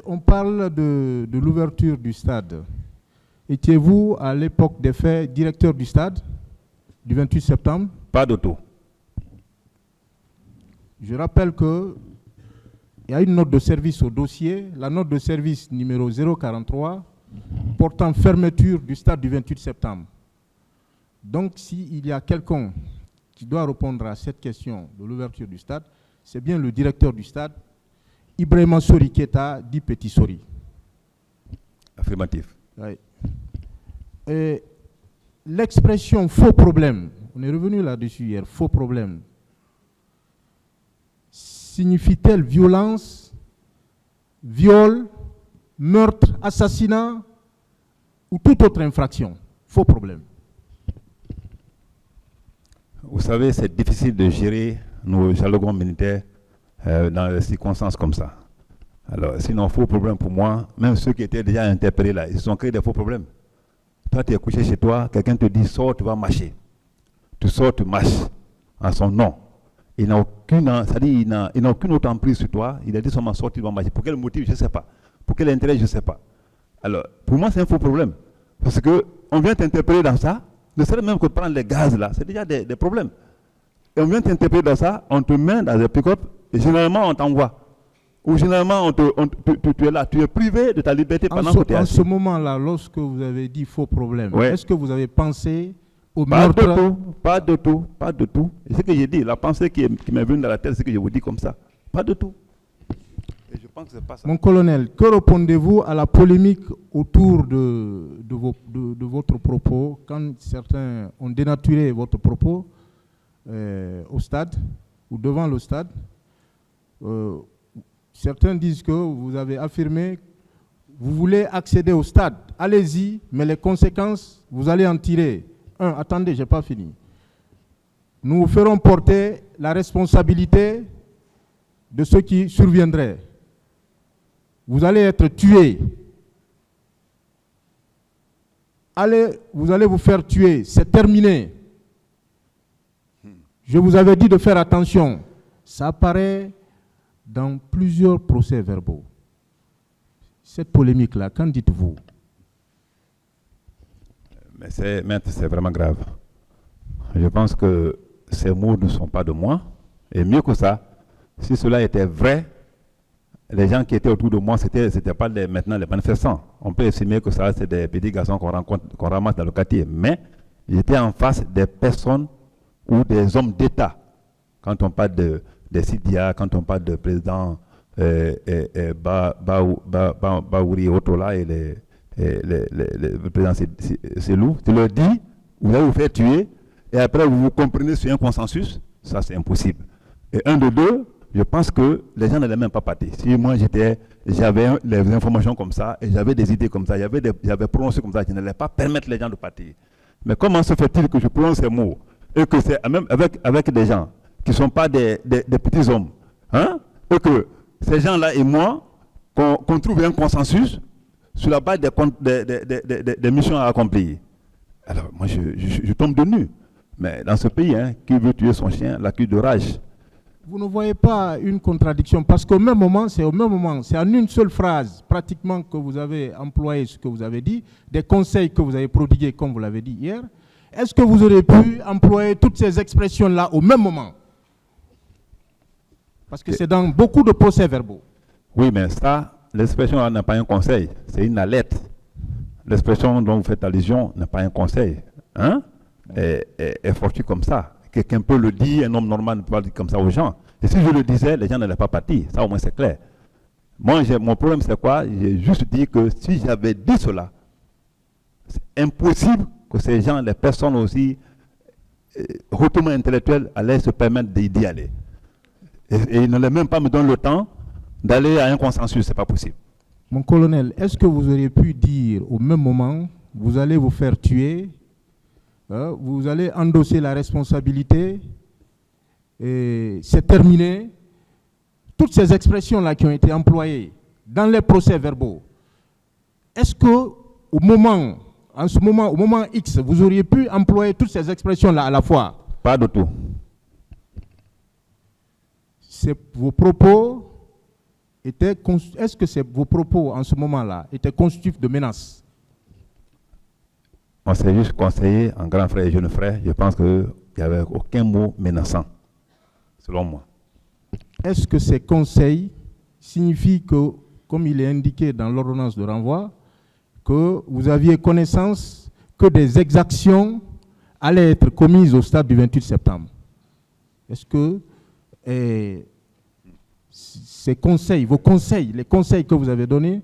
On parle de l'ouverture du stade. Étiez-vous, à l'époque des faits, directeur du stade, du 28 septembre? Pas de tout. Je rappelle qu'il y a une note de service au dossier, la note de service numéro 043, portant fermeture du stade du 28 septembre. Donc, s'il y a quelqu'un qui doit répondre à cette question de l'ouverture du stade, c'est bien le directeur du stade, Ibrahima Sori Keita, dit Petit Sori. Affirmatif. Oui. Et l'expression faux problème, on est revenu là-dessus hier, faux problème, signifie-t-elle violence, viol, meurtre, assassinat ou toute autre infraction? Faux problème. Vous savez, c'est difficile de gérer nos jargons militaires dans des circonstances comme ça. Alors, sinon, faux problème pour moi, même ceux qui étaient déjà interpellés là, ils ont créé des faux problèmes. Toi, tu es couché chez toi, quelqu'un te dit sors, tu vas marcher. Tu sors, tu marches en son nom. Il n'a aucune autre emprise sur toi. Il a dit seulement sors, tu vas marcher. Pour quel motif, je ne sais pas. Pour quel intérêt, je ne sais pas. Alors, pour moi, c'est un faux problème. Parce qu'on vient t'interpeller dans ça, ne serait même que prendre les gaz là, c'est déjà des problèmes. Et on vient t'interpeller dans ça, on te met dans des pick-up, et généralement on t'envoie. Ou généralement tu es là, tu es privé de ta liberté pendant que tu es assis. En ce moment-là, lorsque vous avez dit faux problème, ouais. Est-ce que vous avez pensé au pas meurtre? Pas de tout. Et ce que j'ai dit, la pensée qui m'est venue dans la tête, c'est que je vous dis comme ça. Pas de tout. Et je pense que c'est pas ça. Mon colonel, que répondez-vous à la polémique autour de votre propos, quand certains ont dénaturé votre propos au stade ou devant le stade? Certains disent que vous avez affirmé vous voulez accéder au stade, allez-y, mais les conséquences, vous allez en tirer. Attendez, je n'ai pas fini. Nous vous ferons porter la responsabilité de ce qui surviendrait. Vous allez être tué. Vous allez vous faire tuer, c'est terminé. Je vous avais dit de faire attention. Ça apparaît dans plusieurs procès-verbaux. Cette polémique-là, qu'en dites-vous? Mais c'est vraiment grave. Je pense que ces mots ne sont pas de moi. Et mieux que ça, si cela était vrai, les gens qui étaient autour de moi, c'était pas maintenant les manifestants. On peut estimer que ça, c'est des petits garçons qu'on ramasse dans le quartier. Mais j'étais en face des personnes ou des hommes d'État. Quand on parle des Sidia, quand on parle de président Baouri Otola et le président Selou, tu leur dis, vous allez vous faire tuer, et après vous vous comprenez sur un consensus, ça c'est impossible. Et un de deux, je pense que les gens n'allaient même pas partir. Si moi j'avais les informations comme ça, et j'avais des idées comme ça, j'avais prononcé comme ça, je n'allais pas permettre les gens de partir. Mais comment se fait-il que je prononce ces mots, et que c'est même avec des gens qui ne sont pas des petits hommes, hein, et que ces gens-là et moi, qu'on trouve un consensus sur la base des missions à accomplir. Alors moi je tombe de nu. Mais dans ce pays, hein, qui veut tuer son chien, l'accuse de rage. Vous ne voyez pas une contradiction, parce qu'au même moment, c'est en une seule phrase, pratiquement, que vous avez employé ce que vous avez dit, des conseils que vous avez prodigués, comme vous l'avez dit hier. Est-ce que vous aurez pu employer toutes ces expressions-là au même moment? Parce que c'est dans beaucoup de procès-verbaux. Oui, mais ça, l'expression n'est pas un conseil, c'est une alerte. L'expression dont vous faites allusion n'est pas un conseil. Hein? Est fortuit comme ça. Quelqu'un peut le dire, un homme normal ne peut pas le dire comme ça aux gens. Et si je le disais, les gens n'allaient pas partir. Ça, au moins, c'est clair. Moi, mon problème, c'est quoi? J'ai juste dit que si j'avais dit cela, c'est impossible que ces gens, les personnes aussi, hautement intellectuelles, allaient se permettre d'y aller. Et ils n'allaient même pas me donner le temps d'aller à un consensus. C'est pas possible. Mon colonel, est-ce que vous auriez pu dire au même moment, vous allez vous faire tuer, vous allez endosser la responsabilité, et c'est terminé. Toutes ces expressions-là qui ont été employées dans les procès-verbaux, est-ce que au moment X, vous auriez pu employer toutes ces expressions-là à la fois? Pas du tout. Vos propos est-ce que vos propos en ce moment-là étaient constitutifs de menaces? On s'est juste conseillé en grand frère et jeune frère. Je pense qu'il n'y avait aucun mot menaçant, selon moi. Est-ce que ces conseils signifient que, comme il est indiqué dans l'ordonnance de renvoi, que vous aviez connaissance que des exactions allaient être commises au stade du 28 septembre? Est-ce que ces conseils, vos conseils, les conseils que vous avez donnés,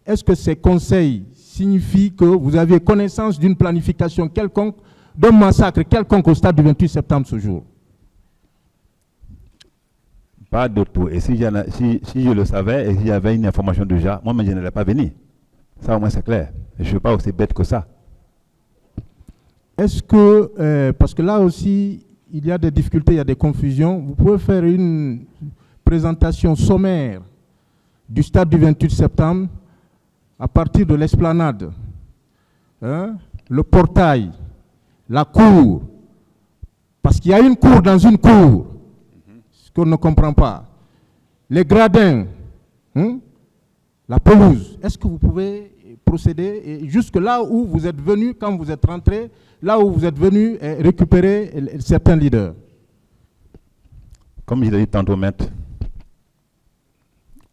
est-ce que ces conseils signifient que vous aviez connaissance d'une planification quelconque, d'un massacre quelconque au stade du 28 septembre ce jour? Pas de tout. Et si je le savais et si j'avais une information déjà, moi-même je n'allais pas venir. Ça au moins c'est clair. Je ne suis pas aussi bête que ça. Est-ce que, parce que là aussi, il y a des difficultés, il y a des confusions, vous pouvez faire une présentation sommaire du stade du 28 septembre à partir de l'esplanade, hein, le portail, la cour, parce qu'il y a une cour dans une cour, ce qu'on ne comprend pas, les gradins, hein, la pelouse. Est-ce que vous pouvez procéder et jusque là où vous êtes venu, quand vous êtes rentré, là où vous êtes venu récupérer certains leaders? Comme je l'ai dit tantôt, maître,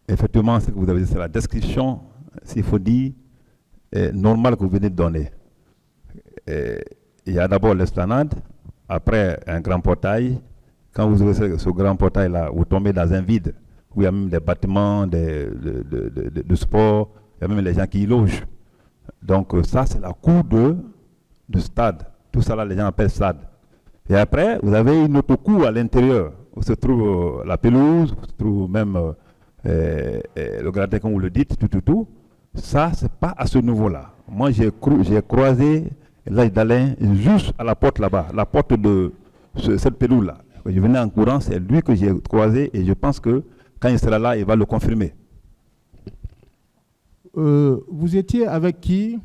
effectivement, ce que vous avez dit, c'est la description, s'il faut dire, normale que vous venez de donner. Il y a d'abord l'esplanade, après un grand portail. Quand vous ouvrez ce grand portail-là, vous tombez dans un vide, où il y a même des bâtiments de sport, il y a même les gens qui y logent. Donc ça, c'est la cour de stade. Tout ça, là, les gens appellent stade. Et après, vous avez une autre cour à l'intérieur, où se trouve la pelouse, où se trouve même le gradin, comme vous le dites, tout. Ça, c'est pas à ce niveau-là. Moi, j'ai croisé l'âge d'Alain juste à la porte là-bas, la porte de cette pelouse-là. Je venais en courant, c'est lui que j'ai croisé et je pense que quand il sera là, il va le confirmer. Vous étiez avec qui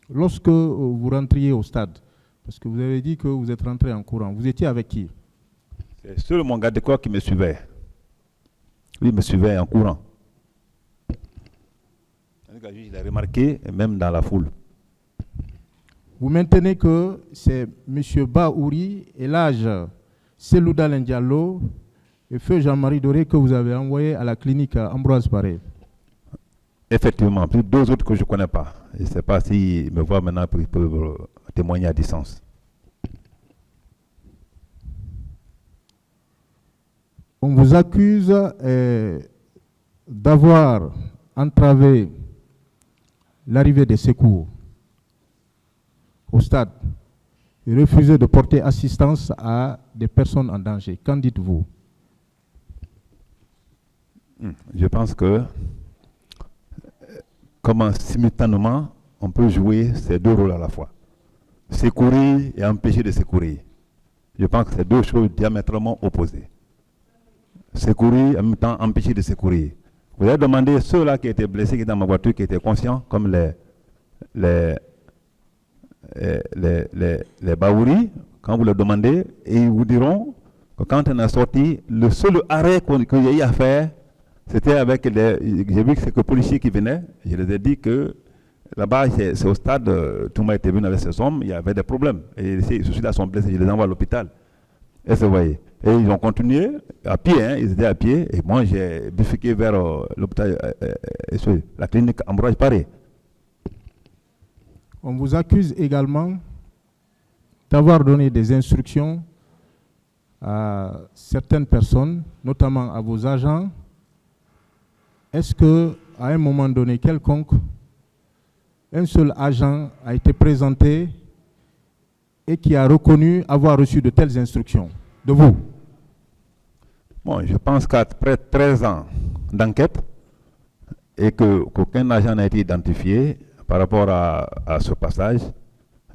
lorsque vous rentriez au stade? Parce que vous avez dit que vous êtes rentré en courant. Vous étiez avec qui? C'est seul mon garde de corps qui me suivait. Lui me suivait en courant. Il a remarqué, même dans la foule. Vous maintenez que c'est M. Baouri et l'âge Selou Dalen Diallo et feu Jean-Marie Doré que vous avez envoyé à la clinique Ambroise Paré? Effectivement, plus deux autres que je ne connais pas. Je ne sais pas s'ils me voient maintenant pour qu'ils peuvent témoigner à distance. On vous accuse d'avoir entravé l'arrivée des secours au stade et refusé de porter assistance à des personnes en danger. Qu'en dites-vous? Je pense que comment simultanément on peut jouer ces deux rôles à la fois. Secourir et empêcher de secourir. Je pense que c'est deux choses diamétralement opposées. Secourir en même temps empêcher de secourir. Vous avez demandé ceux-là qui étaient blessés, qui étaient dans ma voiture, qui étaient conscients, comme les Baouri, quand vous leur demandez, et ils vous diront que quand on a sorti, le seul arrêt qu'il y a eu à faire, c'était avec j'ai vu que c'est que les policiers qui venaient. Je les ai dit que là-bas, c'est au stade, tout le monde était venu avec ses hommes, il y avait des problèmes. Et ceux-là sont blessés, je les envoie à l'hôpital. Et vous voyez. Et ils ont continué à pied, hein, ils étaient à pied. Et moi, j'ai bifurqué vers l'hôpital, la clinique Ambroise Paré. On vous accuse également d'avoir donné des instructions à certaines personnes, notamment à vos agents. Est-ce qu'à un moment donné quelconque, un seul agent a été présenté et qui a reconnu avoir reçu de telles instructions de vous? Bon, je pense qu'après 13 ans d'enquête et qu'aucun agent n'a été identifié par rapport à ce passage,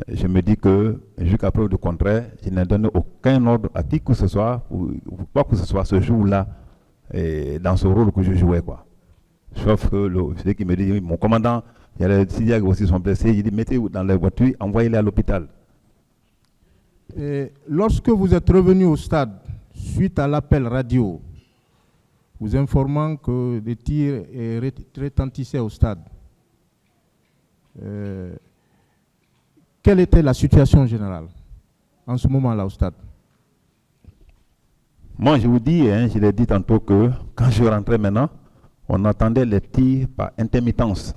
je me dis que jusqu'à preuve du contraire, je n'ai donné aucun ordre à qui que ce soit, ou quoi que ce soit ce jour-là, dans ce rôle que je jouais, quoi. Sauf que celui qui me dit, mon commandant, il y a les Syriens qui aussi sont blessés, il dit, mettez-vous dans les voitures, envoyez-les à l'hôpital. Lorsque vous êtes revenu au stade, suite à l'appel radio, vous informant que des tirs retentissaient au stade. Quelle était la situation générale en ce moment-là au stade? Moi, je vous dis, je l'ai dit tantôt que quand je rentrais maintenant, on entendait les tirs par intermittence.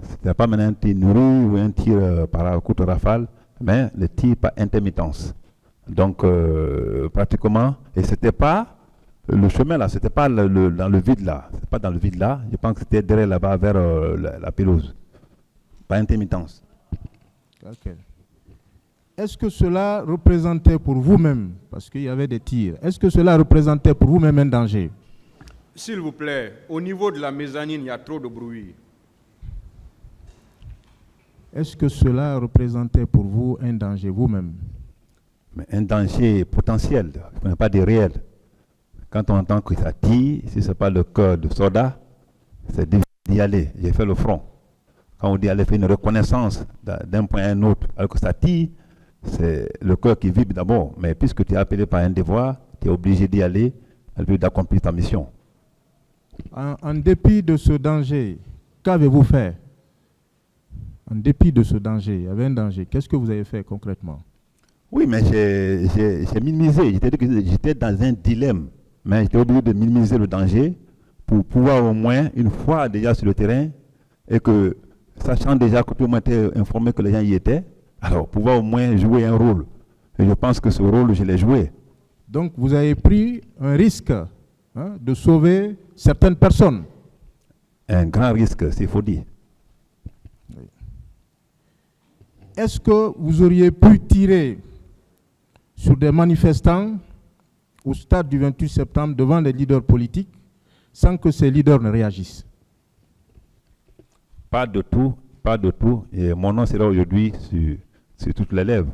Ce n'était pas maintenant un tir nourri ou un tir par coup de rafale, mais le tir par intermittence. Donc, pratiquement, et ce n'était pas le chemin là, ce n'était pas dans le vide là. C'était pas dans le vide là. Je pense que c'était derrière là-bas vers la pelouse. Par intermittence. Okay. Est-ce que cela représentait pour vous-même, parce qu'il y avait des tirs, est-ce que cela représentait pour vous-même un danger? S'il vous plaît, au niveau de la mezzanine, il y a trop de bruit. Est-ce que cela représentait pour vous un danger vous-même? Mais un danger potentiel, ce n'est pas des réels. Quand on entend que ça tire, si ce n'est pas le cœur de soldat, c'est d'y aller. J'ai fait le front. Quand on dit aller faire une reconnaissance d'un point à un autre, alors que ça tire, c'est le cœur qui vibre d'abord. Mais puisque tu es appelé par un devoir, tu es obligé d'y aller, d'accomplir ta mission. En dépit de ce danger, qu'avez-vous fait? En dépit de ce danger, il y avait un danger. Qu'est-ce que vous avez fait concrètement? Oui, mais j'ai minimisé. J'étais dans un dilemme. Mais j'étais obligé de minimiser le danger pour pouvoir au moins, une fois déjà sur le terrain, et que, sachant déjà que tout le monde était informé que les gens y étaient, alors pouvoir au moins jouer un rôle. Et je pense que ce rôle, je l'ai joué. Donc vous avez pris un risque de sauver certaines personnes. Un grand risque, s'il faut dire. Est-ce que vous auriez pu tirer sur des manifestants au stade du 28 septembre devant les leaders politiques sans que ces leaders ne réagissent? Pas de tout, pas de tout. Et mon nom sera aujourd'hui sur toutes les lèvres.